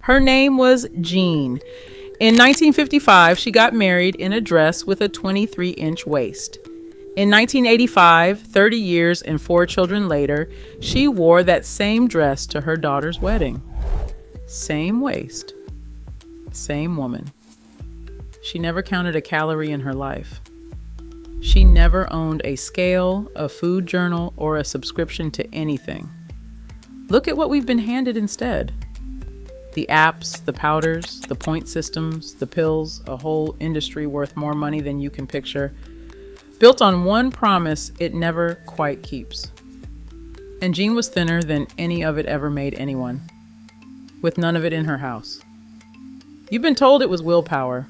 Her name was Jean. In 1955, she got married in a dress with a 23-inch waist. In 1985, 30 years and 4 children later, she wore that same dress to her daughter's wedding. Same waist, same woman. She never counted a calorie in her life. She never owned a scale, a food journal, or a subscription to anything. Look at what we've been handed instead. The apps, the powders, the point systems, the pills, a whole industry worth more money than you can picture, built on one promise it never quite keeps. And Jean was thinner than any of it ever made anyone, with none of it in her house. You've been told it was willpower,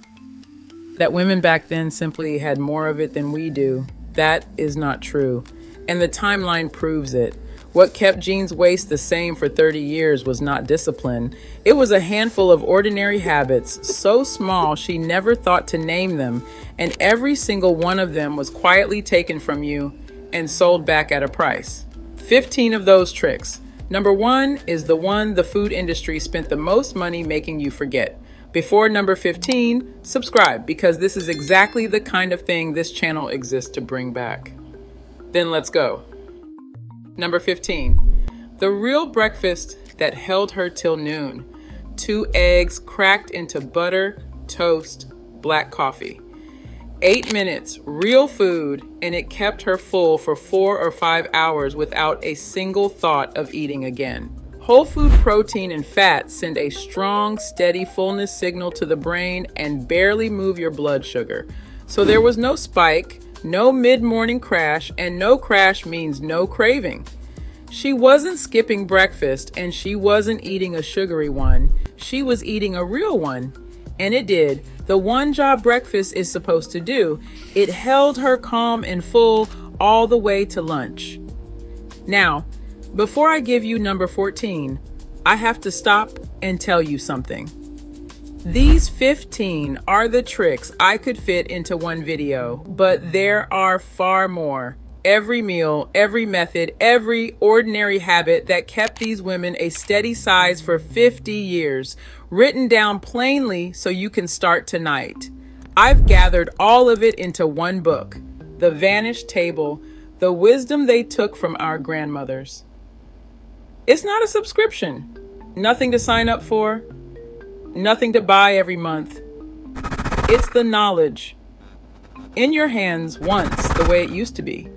that women back then simply had more of it than we do. That is not true, and the timeline proves it. What kept Jean's waist the same for 30 years was not discipline. It was a handful of ordinary habits, so small she never thought to name them, and every single one of them was quietly taken from you and sold back at a price. 15 of those tricks. Number 1 is the one the food industry spent the most money making you forget. Before number 15, subscribe, because this is exactly the kind of thing this channel exists to bring back. Then let's go. Number 15, the real breakfast that held her till noon. 2 eggs cracked into butter, toast, black coffee. 8 minutes, real food, and it kept her full for 4 or 5 hours without a single thought of eating again. Whole food protein and fat send a strong, steady fullness signal to the brain and barely move your blood sugar. So there was no spike, no mid-morning crash, and no crash means no craving. She wasn't skipping breakfast, and she wasn't eating a sugary one. She was eating a real one, and it did the one job breakfast is supposed to do. It held her calm and full all the way to lunch. Now, before I give you number 14, I have to stop and tell you something. These 15 are the tricks I could fit into one video, but there are far more. Every meal, every method, every ordinary habit that kept these women a steady size for 50 years, written down plainly so you can start tonight. I've gathered all of it into one book, The Vanished Table, the wisdom they took from our grandmothers. It's not a subscription, nothing to sign up for, nothing to buy every month. It's the knowledge in your hands once, the way it used to be,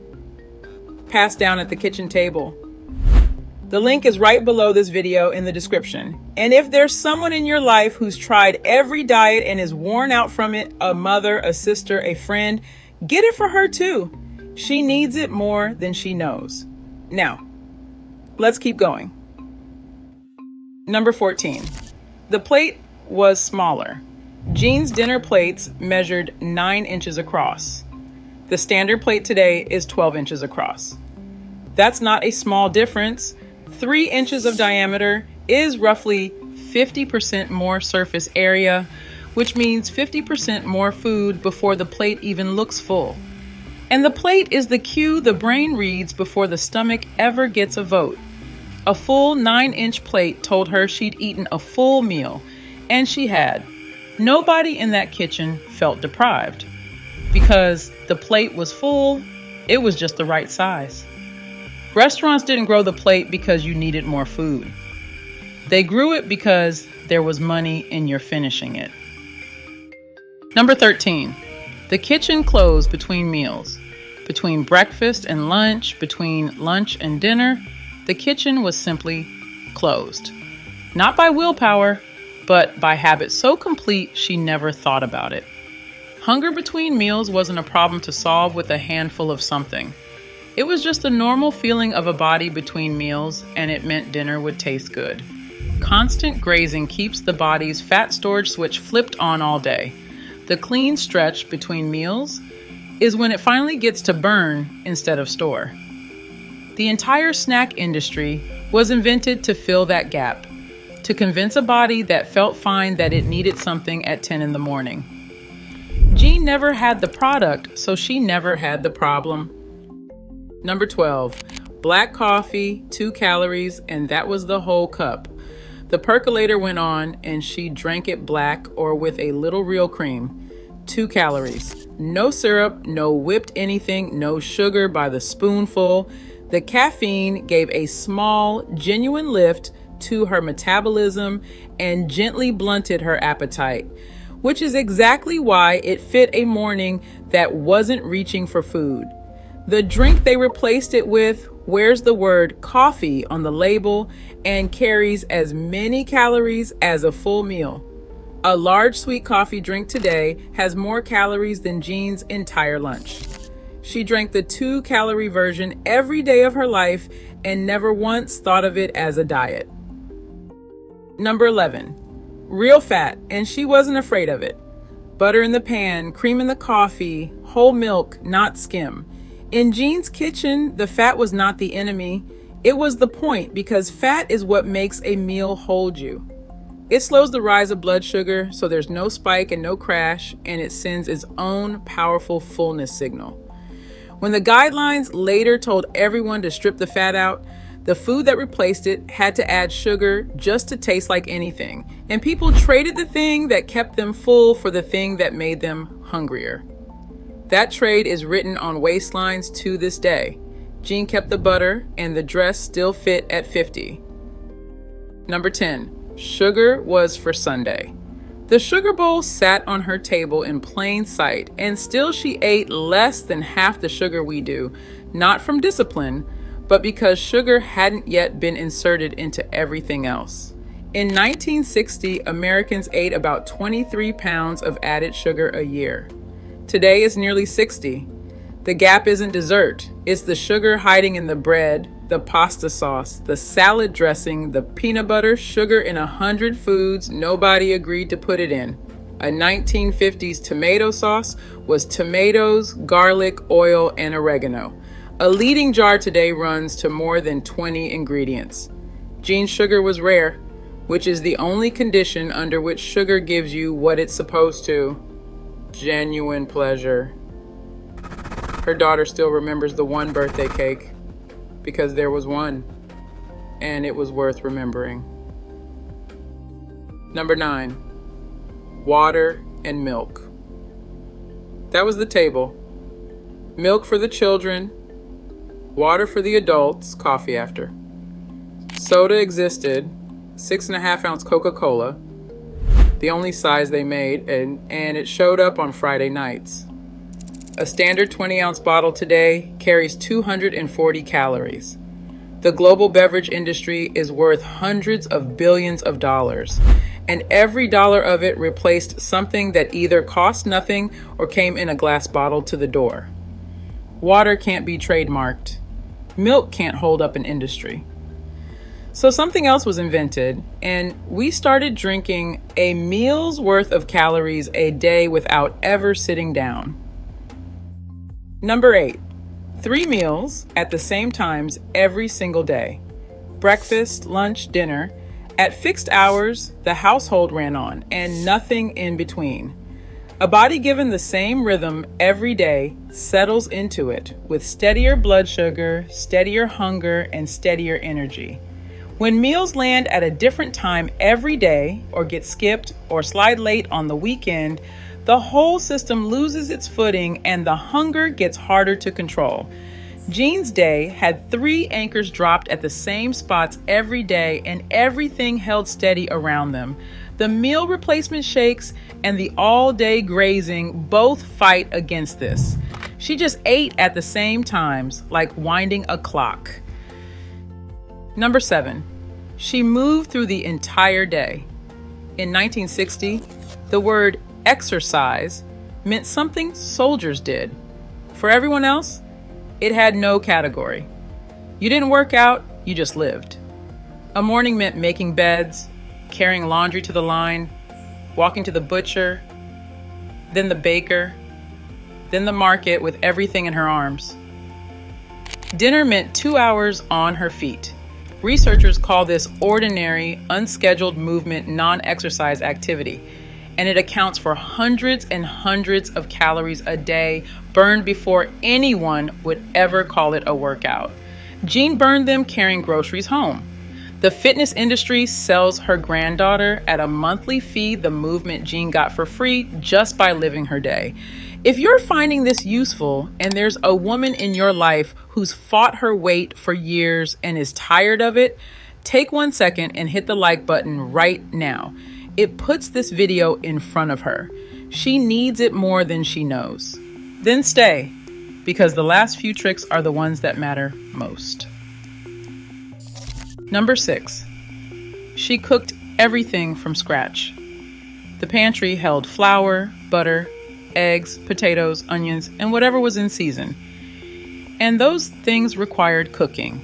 passed down at the kitchen table. The link is right below this video in the description. And if there's someone in your life who's tried every diet and is worn out from it, a mother, a sister, a friend, get it for her too. She needs it more than she knows. Now, let's keep going. Number 14. The plate was smaller. Jean's dinner plates measured 9 inches across. The standard plate today is 12 inches across. That's not a small difference. 3 inches of diameter is roughly 50% more surface area, which means 50% more food before the plate even looks full. And the plate is the cue the brain reads before the stomach ever gets a vote. A full 9-inch plate told her she'd eaten a full meal, and she had. Nobody in that kitchen felt deprived because the plate was full. It was just the right size. Restaurants didn't grow the plate because you needed more food. They grew it because there was money in your finishing it. Number 13, the kitchen closed between meals. Between breakfast and lunch, between lunch and dinner, the kitchen was simply closed. Not by willpower, but by habit so complete she never thought about it. Hunger between meals wasn't a problem to solve with a handful of something. It was just a normal feeling of a body between meals, and it meant dinner would taste good. Constant grazing keeps the body's fat storage switch flipped on all day. The clean stretch between meals is when it finally gets to burn instead of store. The entire snack industry was invented to fill that gap, to convince a body that felt fine that it needed something at 10 in the morning. Jean never had the product, so she never had the problem. Number 12, black coffee, 2 calories, and that was the whole cup. The percolator went on and she drank it black or with a little real cream. 2 calories. No syrup, no whipped anything, no sugar by the spoonful. The caffeine gave a small, genuine lift to her metabolism and gently blunted her appetite, which is exactly why it fit a morning that wasn't reaching for food. The drink they replaced it with wears the word coffee on the label and carries as many calories as a full meal. A large sweet coffee drink today has more calories than Jean's entire lunch. She drank the 2-calorie version every day of her life and never once thought of it as a diet. Number 11, real fat, and she wasn't afraid of it. Butter in the pan, cream in the coffee, whole milk, not skim. In Jean's kitchen, the fat was not the enemy. It was the point, because fat is what makes a meal hold you. It slows the rise of blood sugar, so there's no spike and no crash, and it sends its own powerful fullness signal. When the guidelines later told everyone to strip the fat out, the food that replaced it had to add sugar just to taste like anything, and people traded the thing that kept them full for the thing that made them hungrier. That trade is written on waistlines to this day. Jean kept the butter, and the dress still fit at 50. Number 10. Sugar was for Sunday. The sugar bowl sat on her table in plain sight, and still she ate less than half the sugar we do, not from discipline, but because sugar hadn't yet been inserted into everything else. In 1960, Americans ate about 23 pounds of added sugar a year. Today it's nearly 60. The gap isn't dessert. It's the sugar hiding in the bread, the pasta sauce, the salad dressing, the peanut butter, sugar in 100 foods nobody agreed to put it in. A 1950s tomato sauce was tomatoes, garlic, oil, and oregano. A leading jar today runs to more than 20 ingredients. Jean's sugar was rare, which is the only condition under which sugar gives you what it's supposed to: genuine pleasure. Her daughter still remembers the one birthday cake, because there was one, and it was worth remembering. Number 9, water and milk. That was the table. Milk for the children, water for the adults, coffee after. Soda existed, 6.5-ounce Coca-Cola, the only size they made, and it showed up on Friday nights. A standard 20-ounce bottle today carries 240 calories. The global beverage industry is worth hundreds of billions of dollars, and every dollar of it replaced something that either cost nothing or came in a glass bottle to the door. Water can't be trademarked. Milk can't hold up an industry. So something else was invented, and we started drinking a meal's worth of calories a day without ever sitting down. Number 8, 3 meals at the same times every single day. Breakfast, lunch, dinner. At fixed hours, the household ran on, and nothing in between. A body given the same rhythm every day settles into it with steadier blood sugar, steadier hunger, and steadier energy. When meals land at a different time every day, or get skipped, or slide late on the weekend, the whole system loses its footing and the hunger gets harder to control. Jean's day had 3 anchors dropped at the same spots every day, and everything held steady around them. The meal replacement shakes and the all-day grazing both fight against this. She just ate at the same times, like winding a clock. Number 7, she moved through the entire day. In 1960, the word exercise meant something soldiers did. For everyone else, it had no category. You didn't work out, you just lived. A morning meant making beds, carrying laundry to the line, walking to the butcher, then the baker, then the market with everything in her arms. Dinner meant 2 hours on her feet. Researchers call this ordinary, unscheduled movement non-exercise activity, and it accounts for hundreds and hundreds of calories a day burned before anyone would ever call it a workout. Jean burned them carrying groceries home. The fitness industry sells her granddaughter at a monthly fee the movement Jean got for free just by living her day. If you're finding this useful and there's a woman in your life who's fought her weight for years and is tired of it, take 1 second and hit the like button right now. It puts this video in front of her. She needs it more than she knows. Then stay, because the last few tricks are the ones that matter most. Number 6, she cooked everything from scratch. The pantry held flour, butter, eggs, potatoes, onions, and whatever was in season. And those things required cooking.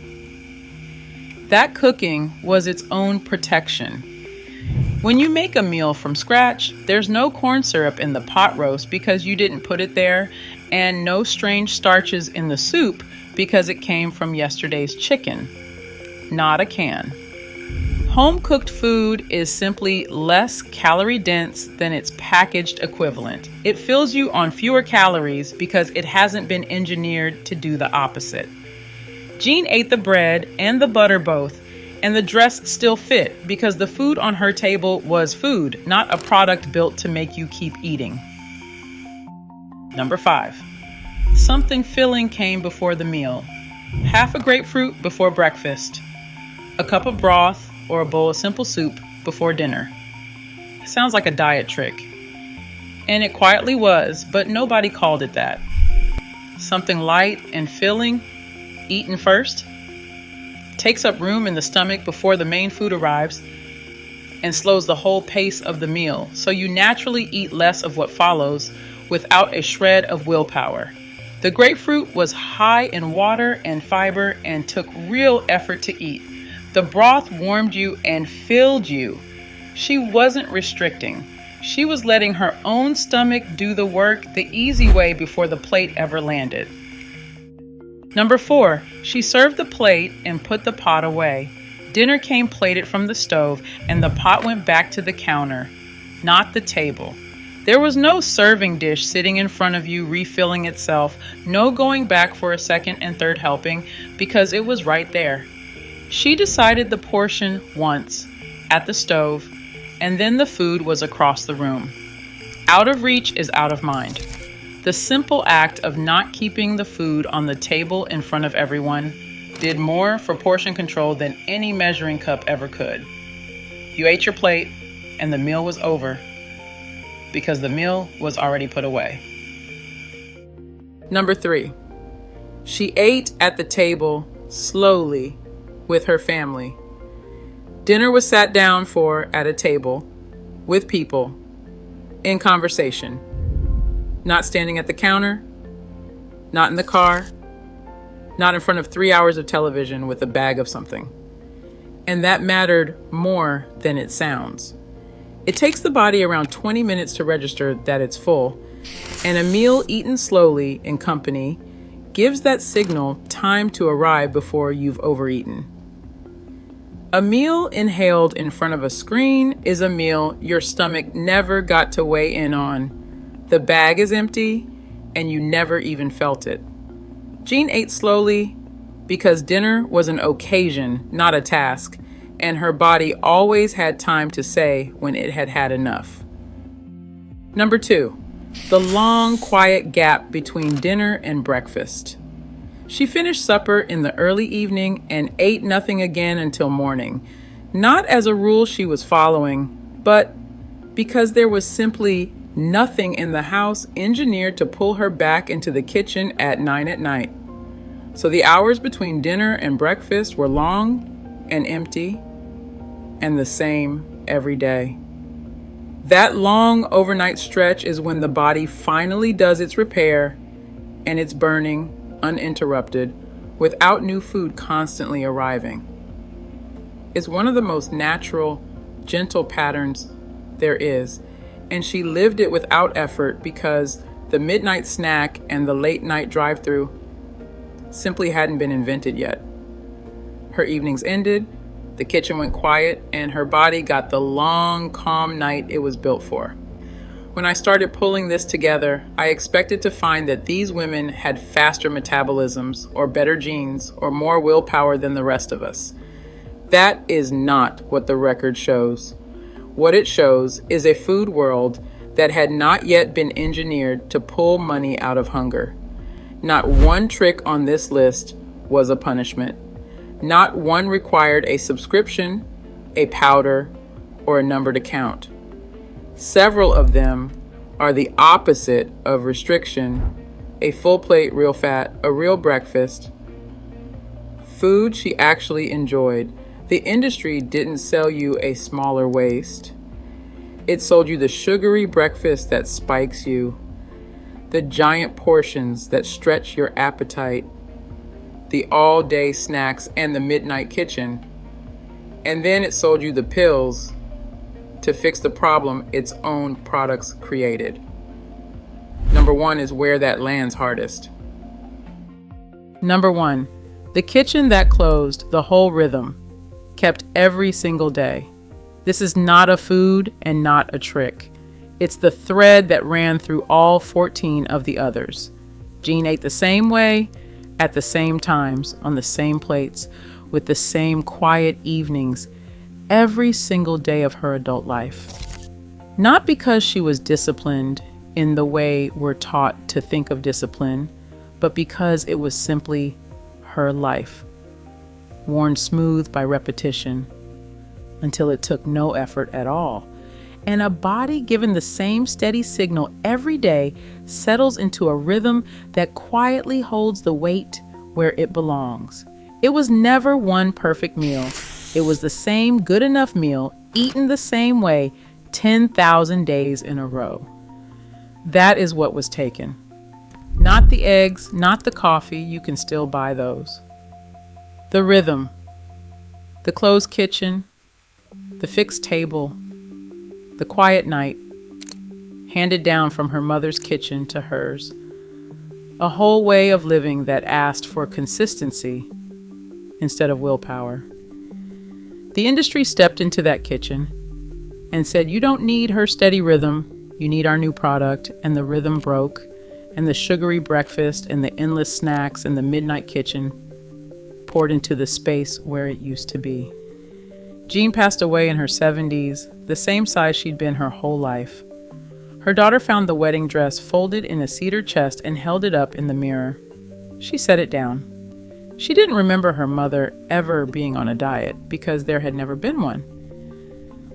That cooking was its own protection. When you make a meal from scratch, there's no corn syrup in the pot roast because you didn't put it there, and no strange starches in the soup because it came from yesterday's chicken. Not a can. Home-cooked food is simply less calorie-dense than its packaged equivalent. It fills you on fewer calories because it hasn't been engineered to do the opposite. Jean ate the bread and the butter both, and the dress still fit because the food on her table was food, not a product built to make you keep eating. Number 5, something filling came before the meal. Half a grapefruit before breakfast. A cup of broth or a bowl of simple soup before dinner. Sounds like a diet trick. And it quietly was, but nobody called it that. Something light and filling, eaten first, takes up room in the stomach before the main food arrives and slows the whole pace of the meal, so you naturally eat less of what follows without a shred of willpower. The grapefruit was high in water and fiber and took real effort to eat. The broth warmed you and filled you. She wasn't restricting. She was letting her own stomach do the work the easy way before the plate ever landed. Number 4, she served the plate and put the pot away. Dinner came plated from the stove and the pot went back to the counter, not the table. There was no serving dish sitting in front of you refilling itself, no going back for a second and third helping because it was right there. She decided the portion once, at the stove, and then the food was across the room. Out of reach is out of mind. The simple act of not keeping the food on the table in front of everyone did more for portion control than any measuring cup ever could. You ate your plate, and the meal was over because the meal was already put away. Number 3, she ate at the table slowly with her family. Dinner was sat down for at a table, with people, in conversation. Not standing at the counter, not in the car, not in front of 3 hours of television with a bag of something. And that mattered more than it sounds. It takes the body around 20 minutes to register that it's full, and a meal eaten slowly in company gives that signal time to arrive before you've overeaten. A meal inhaled in front of a screen is a meal your stomach never got to weigh in on. The bag is empty, and you never even felt it. Jean ate slowly because dinner was an occasion, not a task, and her body always had time to say when it had had enough. Number 2, the long, quiet gap between dinner and breakfast. She finished supper in the early evening and ate nothing again until morning. Not as a rule she was following, but because there was simply nothing in the house engineered to pull her back into the kitchen at 9 at night. So the hours between dinner and breakfast were long and empty and the same every day. That long overnight stretch is when the body finally does its repair and it's burning uninterrupted without new food constantly arriving. It's one of the most natural, gentle patterns there is, and she lived it without effort because the midnight snack and the late night drive-through simply hadn't been invented yet. Her evenings ended, the kitchen went quiet, and her body got the long, calm night it was built for. When I started pulling this together, I expected to find that these women had faster metabolisms or better genes or more willpower than the rest of us. That is not what the record shows. What it shows is a food world that had not yet been engineered to pull money out of hunger. Not one trick on this list was a punishment. Not one required a subscription, a powder, or a number to count. Several of them are the opposite of restriction: a full plate, real fat, a real breakfast, food she actually enjoyed. The industry didn't sell you a smaller waist. It sold you the sugary breakfast that spikes you, the giant portions that stretch your appetite, the all-day snacks, and the midnight kitchen. And then it sold you the pills to fix the problem its own products created. Number one is where that lands hardest. Number one, the kitchen that closed the whole rhythm, kept every single day. This is not a food and not a trick. It's the thread that ran through all 14 of the others. Jean ate the same way, at the same times, on the same plates, with the same quiet evenings, every single day of her adult life. Not because she was disciplined in the way we're taught to think of discipline, but because it was simply her life, worn smooth by repetition until it took no effort at all. And a body given the same steady signal every day settles into a rhythm that quietly holds the weight where it belongs. It was never one perfect meal. It was the same good enough meal, eaten the same way 10,000 days in a row. That is what was taken. Not the eggs, not the coffee, you can still buy those. The rhythm, the closed kitchen, the fixed table, the quiet night, handed down from her mother's kitchen to hers. A whole way of living that asked for consistency instead of willpower. The industry stepped into that kitchen and said, "You don't need her steady rhythm, you need our new product," and the rhythm broke, and the sugary breakfast and the endless snacks and the midnight kitchen poured into the space where it used to be. Jean passed away in her 70s, the same size she'd been her whole life. Her daughter found the wedding dress folded in a cedar chest and held it up in the mirror. She set it down. She didn't remember her mother ever being on a diet because there had never been one.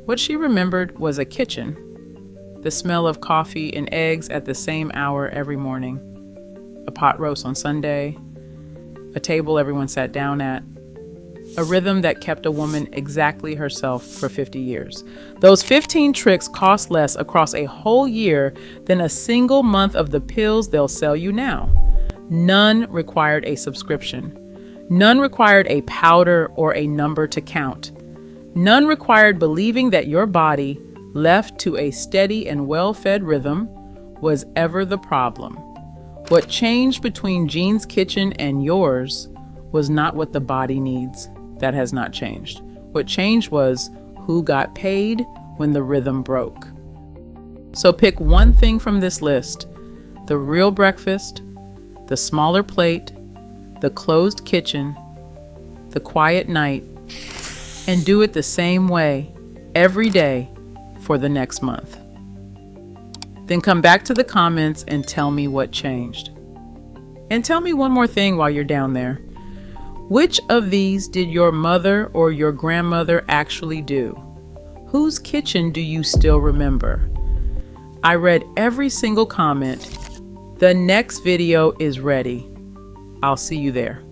What she remembered was a kitchen, the smell of coffee and eggs at the same hour every morning, a pot roast on Sunday, a table everyone sat down at, a rhythm that kept a woman exactly herself for 50 years. Those 15 tricks cost less across a whole year than a single month of the pills they'll sell you now. None required a subscription. None required a powder or a number to count. None required believing that your body, left to a steady and well-fed rhythm, was ever the problem. What changed between Jean's kitchen and yours was not what the body needs. That has not changed. What changed was who got paid when the rhythm broke. So pick one thing from this list: the real breakfast, the smaller plate, the closed kitchen, the quiet night, and do it the same way every day for the next month. Then come back to the comments and tell me what changed. And tell me one more thing while you're down there. Which of these did your mother or your grandmother actually do? Whose kitchen do you still remember? I read every single comment. The next video is ready. I'll see you there.